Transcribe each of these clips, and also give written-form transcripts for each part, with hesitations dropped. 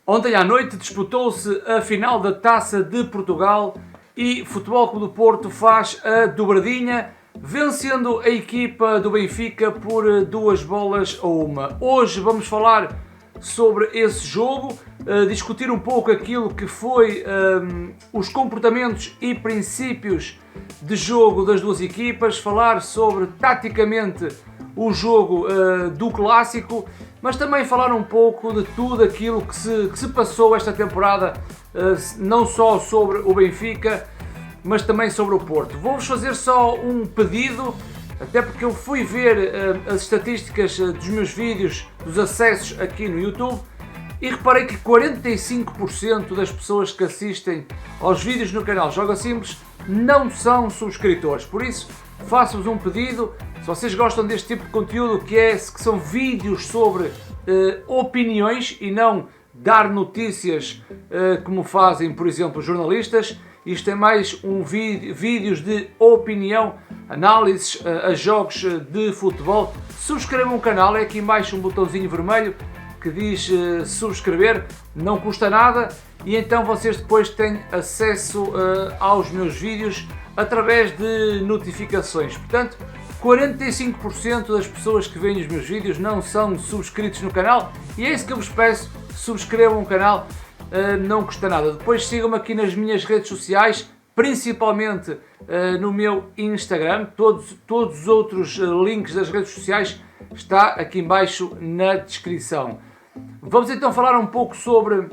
Ontem à noite disputou-se a final da Taça de Portugal e Futebol Clube do Porto faz a dobradinha, vencendo a equipa do Benfica por 2-1. Hoje vamos falar sobre esse jogo, discutir um pouco aquilo que foi os comportamentos e princípios de jogo das duas equipas, falar sobre taticamente o jogo do Clássico, mas também falar um pouco de tudo aquilo que se passou esta temporada, não só sobre o Benfica, mas também sobre o Porto. Vou-vos fazer só um pedido, até porque eu fui ver as estatísticas dos meus vídeos, dos acessos aqui no YouTube, e reparei que 45% das pessoas que assistem aos vídeos no canal Joga Simples não são subscritores. Por isso, faço-vos um pedido, se vocês gostam deste tipo de conteúdo, que são vídeos sobre opiniões e não dar notícias como fazem, por exemplo, jornalistas. Isto é mais vídeos de opinião, análises a jogos de futebol. Subscrevam o canal, é aqui em baixo um botãozinho vermelho que diz subscrever, não custa nada, e então vocês depois têm acesso aos meus vídeos através de notificações. Portanto, 45% das pessoas que veem os meus vídeos não são subscritos no canal, e é isso que eu vos peço: subscrevam o canal, não custa nada. Depois sigam-me aqui nas minhas redes sociais, principalmente no meu Instagram. Todos os outros links das redes sociais está aqui em baixo na descrição. Vamos então falar um pouco sobre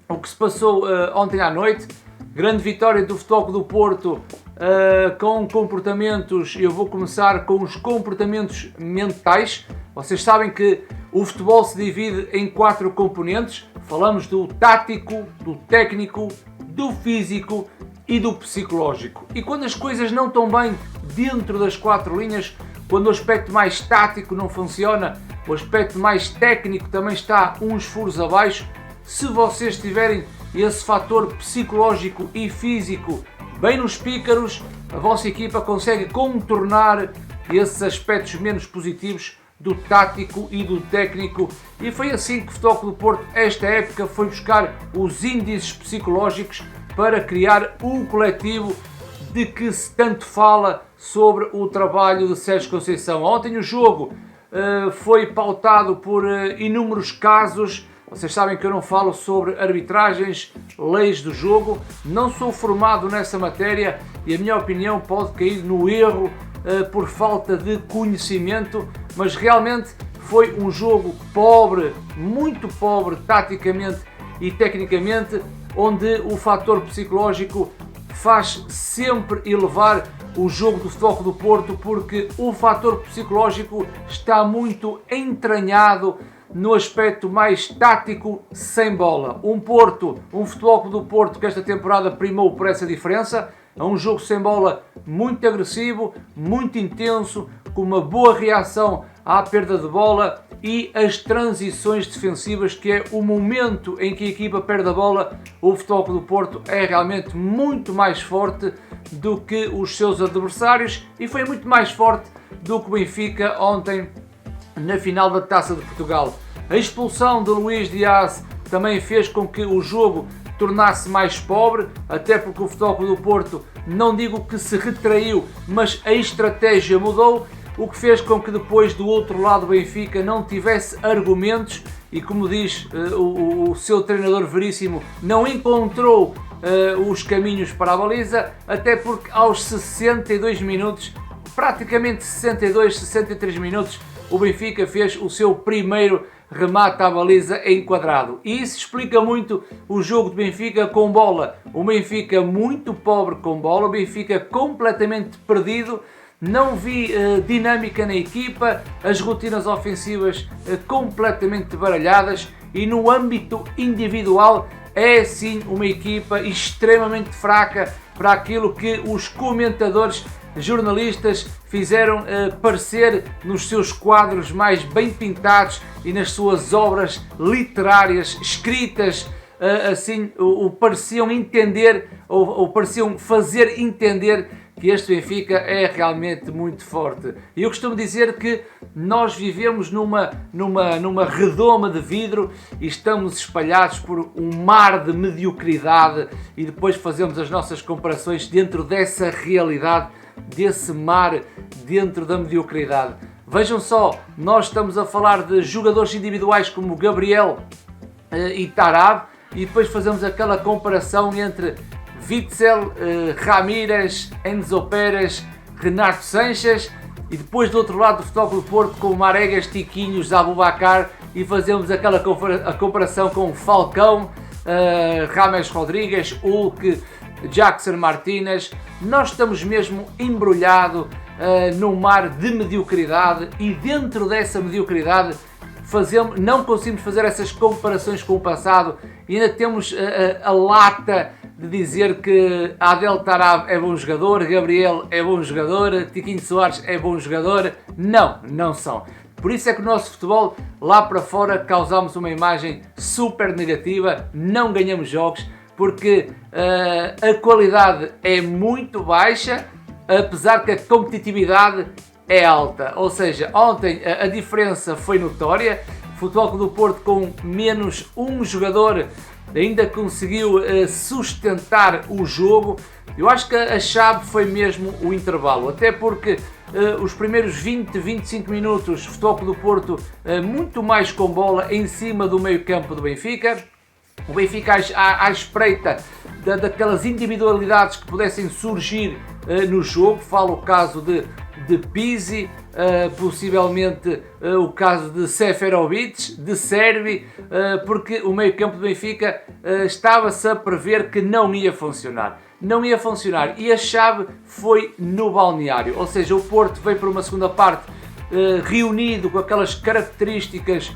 o que se passou ontem à noite. Grande vitória do Futebol Clube do Porto, com comportamentos. Eu vou começar com os comportamentos mentais. Vocês sabem que o futebol se divide em 4 componentes. Falamos do tático, do técnico, do físico e do psicológico. E quando as coisas não estão bem dentro das 4 linhas, quando o aspecto mais tático não funciona, o aspecto mais técnico também está uns furos abaixo, se vocês tiverem esse fator psicológico e físico bem nos pícaros, a vossa equipa consegue contornar esses aspectos menos positivos do tático e do técnico, e foi assim que o Futebol Clube do Porto esta época foi buscar os índices psicológicos para criar um coletivo de que se tanto fala sobre o trabalho de Sérgio Conceição. Ontem o jogo foi pautado por inúmeros casos. Vocês sabem que eu não falo sobre arbitragens, leis do jogo, não sou formado nessa matéria e a minha opinião pode cair no erro por falta de conhecimento, mas realmente foi um jogo pobre, muito pobre taticamente e tecnicamente, onde o fator psicológico faz sempre elevar o jogo do Futebol Clube do Porto, porque o fator psicológico está muito entranhado no aspecto mais tático sem bola. Um Futebol Clube do Porto que esta temporada primou por essa diferença. É um jogo sem bola muito agressivo, muito intenso, com uma boa reação à perda de bola e as transições defensivas, que é o momento em que a equipa perde a bola. O Futebol Clube do Porto é realmente muito mais forte do que os seus adversários e foi muito mais forte do que o Benfica ontem na final da Taça de Portugal. A expulsão de Luís Dias também fez com que o jogo tornasse mais pobre, até porque o Futebol Clube do Porto, não digo que se retraiu, mas a estratégia mudou, o que fez com que depois do outro lado o Benfica não tivesse argumentos e, como diz o seu treinador Veríssimo, não encontrou os caminhos para a baliza, até porque aos 62 minutos, praticamente 62, 63 minutos, o Benfica fez o seu primeiro remate à baliza enquadrado. E isso explica muito o jogo do Benfica com bola. O Benfica muito pobre com bola, o Benfica completamente perdido. Não vi dinâmica na equipa, as rotinas ofensivas completamente baralhadas, e no âmbito individual é sim uma equipa extremamente fraca para aquilo que os comentadores jornalistas fizeram parecer nos seus quadros mais bem pintados e nas suas obras literárias escritas, assim, pareciam entender ou pareciam fazer entender que este Benfica é realmente muito forte. E eu costumo dizer que nós vivemos numa redoma de vidro e estamos espalhados por um mar de mediocridade e depois fazemos as nossas comparações dentro dessa realidade, desse mar dentro da mediocridade. Vejam só, nós estamos a falar de jogadores individuais como Gabriel e Tarab e depois fazemos aquela comparação entre Witsel, Ramírez, Enzo Pérez, Renato Sanches e depois do outro lado do Futebol Clube do Porto com Maregas, Tiquinhos, Abubakar e fazemos aquela comparação com Falcão, James Rodrigues, Hulk, Jackson Martínez. Nós estamos mesmo embrulhados num mar de mediocridade e dentro dessa mediocridade não conseguimos fazer essas comparações com o passado e ainda temos a lata de dizer que Adel Tarab é bom jogador, Gabriel é bom jogador, Tiquinho Soares é bom jogador. Não são. Por isso é que o nosso futebol, lá para fora, causamos uma imagem super negativa, não ganhamos jogos, porque a qualidade é muito baixa, apesar que a competitividade é alta. Ou seja, ontem a diferença foi notória, o Futebol Clube do Porto com menos um jogador ainda conseguiu sustentar o jogo. Eu acho que a chave foi mesmo o intervalo, até porque os primeiros 20-25 minutos o Futebol Clube do Porto muito mais com bola em cima do meio campo do Benfica. O Benfica à espreita daquelas individualidades que pudessem surgir no jogo. Falo o caso de Pizzi, possivelmente o caso de Seferovic, de Servi, porque o meio campo do Benfica estava-se a prever que não ia funcionar. Não ia funcionar e a chave foi no balneário, ou seja, o Porto veio para uma segunda parte reunido com aquelas características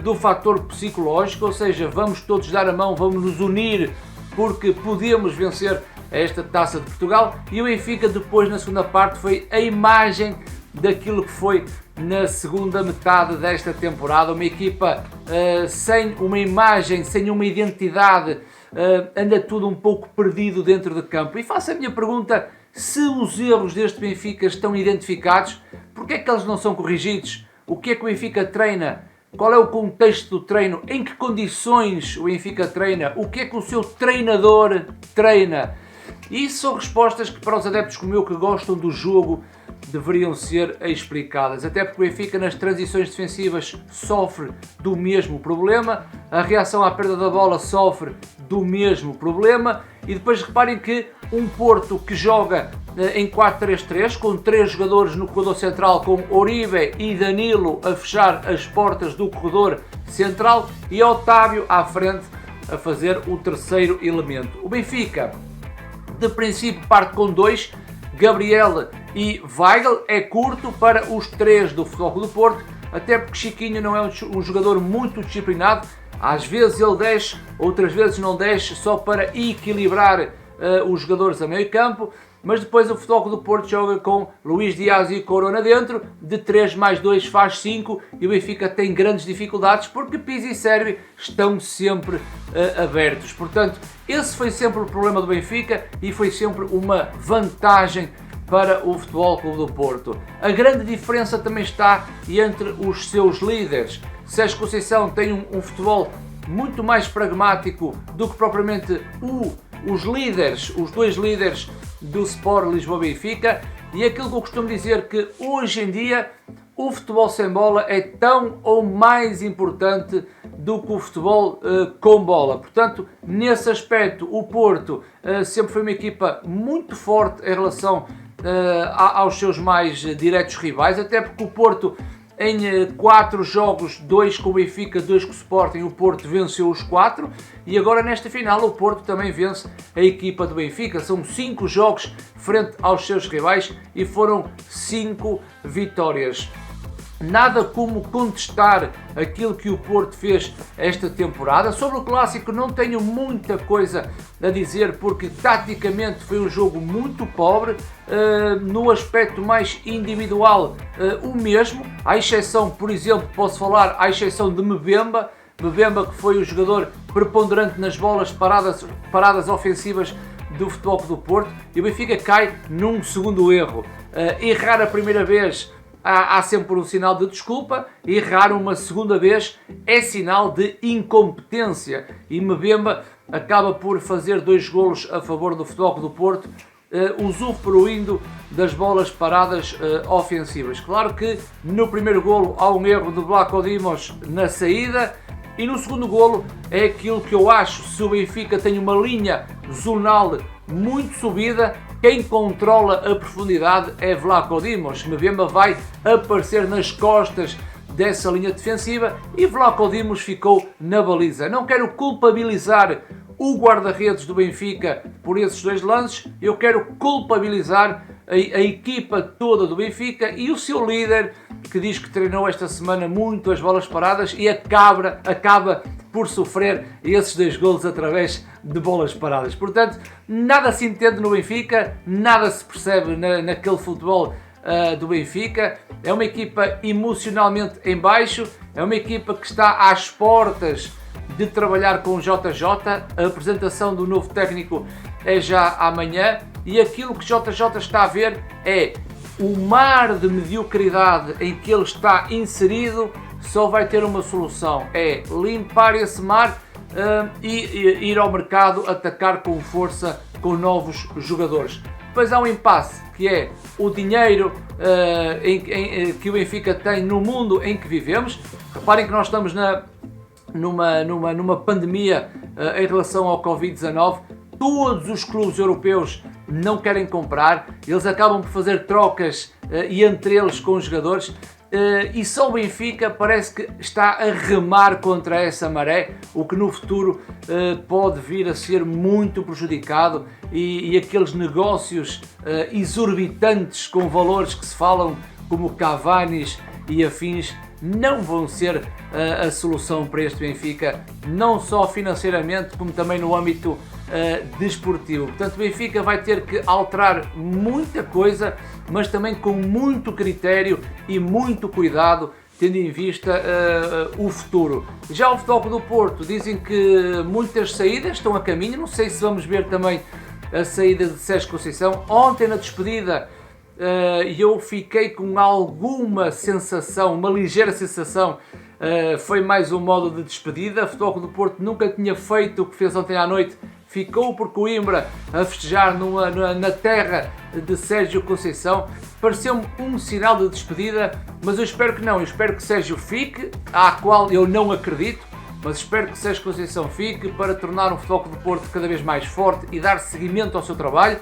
do fator psicológico, ou seja, vamos todos dar a mão, vamos nos unir porque podemos vencer esta Taça de Portugal. E o Benfica depois na segunda parte foi a imagem daquilo que foi na segunda metade desta temporada, uma equipa sem uma imagem, sem uma identidade, anda tudo um pouco perdido dentro de campo. E faço a minha pergunta: se os erros deste Benfica estão identificados, porque é que eles não são corrigidos? O que é que o Benfica treina? Qual é o contexto do treino? Em que condições o Benfica treina? O que é que o seu treinador treina? E isso são respostas que para os adeptos como eu que gostam do jogo deveriam ser explicadas, até porque o Benfica nas transições defensivas sofre do mesmo problema, a reação à perda da bola sofre do mesmo problema e depois reparem que um Porto que joga em 4-3-3 com 3 jogadores no corredor central com Oribe e Danilo a fechar as portas do corredor central e Otávio à frente a fazer o terceiro elemento. O Benfica de princípio parte com 2, Gabriel e Weigl, é curto para os 3 do Futebol Clube do Porto, até porque Chiquinho não é um jogador muito disciplinado, às vezes ele desce, outras vezes não desce, só para equilibrar os jogadores a meio campo, mas depois o Futebol Clube do Porto joga com Luís Dias e Corona dentro, de 3 mais 2 faz 5 e o Benfica tem grandes dificuldades porque Pizzi e Servi estão sempre abertos. Portanto, esse foi sempre o problema do Benfica e foi sempre uma vantagem para o Futebol Clube do Porto. A grande diferença também está entre os seus líderes. Sérgio Conceição tem um futebol muito mais pragmático do que propriamente os líderes, os 2 líderes do Sport Lisboa-Benfica, e aquilo que eu costumo dizer que hoje em dia o futebol sem bola é tão ou mais importante do que o futebol com bola. Portanto, nesse aspecto o Porto sempre foi uma equipa muito forte em relação aos seus mais diretos rivais, até porque o Porto em 4 jogos, 2 com o Benfica, 2 com o Sporting, o Porto venceu os 4 e agora nesta final o Porto também vence a equipa do Benfica. São 5 jogos frente aos seus rivais e foram 5 vitórias. Nada como contestar aquilo que o Porto fez esta temporada. Sobre o Clássico não tenho muita coisa a dizer porque taticamente foi um jogo muito pobre, no aspecto mais individual o mesmo, à exceção, por exemplo, posso falar, à exceção de Mbemba que foi o jogador preponderante nas bolas paradas ofensivas do Futebol Clube do Porto, e o Benfica cai num segundo erro. Errar a primeira vez há sempre um sinal de desculpa, errar uma segunda vez é sinal de incompetência, e Mbemba acaba por fazer 2 golos a favor do Futebol Clube do Porto, usufruindo das bolas paradas ofensivas. Claro que no primeiro golo há um erro de Vlaco Dimos na saída, e no segundo golo é aquilo que eu acho: se o Benfica tem uma linha zonal muito subida, quem controla a profundidade é Vlaco Dimos. Mbemba vai aparecer nas costas dessa linha defensiva e Vlaco Dimos ficou na baliza. Não quero culpabilizar o guarda-redes do Benfica por esses 2 lances, eu quero culpabilizar a equipa toda do Benfica e o seu líder, que diz que treinou esta semana muito as bolas paradas e acaba por sofrer esses 2 golos através de bolas paradas. Portanto, nada se entende no Benfica, nada se percebe naquele futebol do Benfica. É uma equipa emocionalmente em baixo, é uma equipa que está às portas de trabalhar com o JJ, a apresentação do novo técnico é já amanhã, e aquilo que JJ está a ver é o mar de mediocridade em que ele está inserido. Só vai ter uma solução: é limpar esse mar e ir ao mercado atacar com força com novos jogadores. Depois há um impasse, que é o dinheiro que o Benfica tem no mundo em que vivemos. Reparem que nós estamos numa pandemia em relação ao Covid-19. Todos os clubes europeus não querem comprar, eles acabam por fazer trocas e entre eles com os jogadores, e só o Benfica parece que está a remar contra essa maré, o que no futuro pode vir a ser muito prejudicado, e aqueles negócios exorbitantes com valores que se falam, como Cavanis e afins, não vão ser a solução para este Benfica, não só financeiramente como também no âmbito desportivo. Portanto, o Benfica vai ter que alterar muita coisa, mas também com muito critério e muito cuidado, tendo em vista o futuro. Já o Futebol Clube do Porto dizem que muitas saídas estão a caminho, não sei se vamos ver também a saída de Sérgio Conceição. Ontem na despedida eu fiquei com alguma sensação, uma ligeira sensação, foi mais um modo de despedida. O Futebol Clube do Porto nunca tinha feito o que fez ontem à noite, ficou por Coimbra a festejar na terra de Sérgio Conceição. Pareceu-me um sinal de despedida, mas eu espero que não, eu espero que Sérgio fique, à qual eu não acredito, mas espero que Sérgio Conceição fique para tornar o Futebol Clube do Porto cada vez mais forte e dar seguimento ao seu trabalho.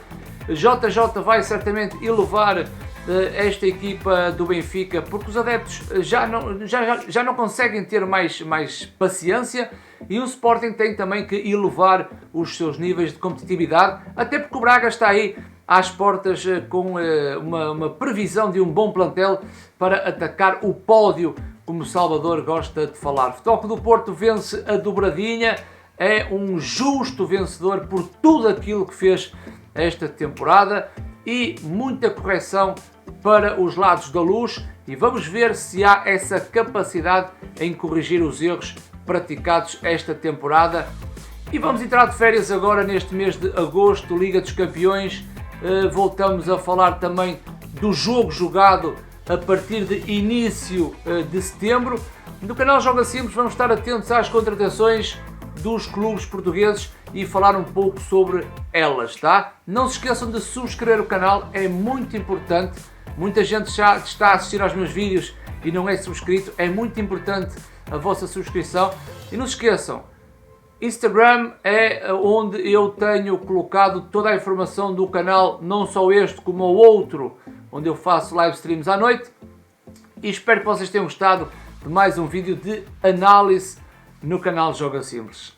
JJ vai certamente elevar esta equipa do Benfica, porque os adeptos já não conseguem ter mais paciência, e o Sporting tem também que elevar os seus níveis de competitividade, até porque o Braga está aí às portas com uma previsão de um bom plantel para atacar o pódio, como o Salvador gosta de falar. O Futebol Clube do Porto vence a dobradinha, é um justo vencedor por tudo aquilo que fez esta temporada, e muita correção para os lados da luz, e vamos ver se há essa capacidade em corrigir os erros praticados esta temporada. E vamos entrar de férias agora neste mês de agosto, Liga dos Campeões. Voltamos a falar também do jogo jogado a partir de início de setembro. No canal Joga Simples vamos estar atentos às contratações dos clubes portugueses e falar um pouco sobre elas, tá? Não se esqueçam de subscrever o canal, é muito importante. Muita gente já está a assistir aos meus vídeos e não é subscrito, é muito importante a vossa subscrição. E não se esqueçam, Instagram é onde eu tenho colocado toda a informação do canal, não só este como o outro, onde eu faço live streams à noite. E espero que vocês tenham gostado de mais um vídeo de análise no canal Joga Simples.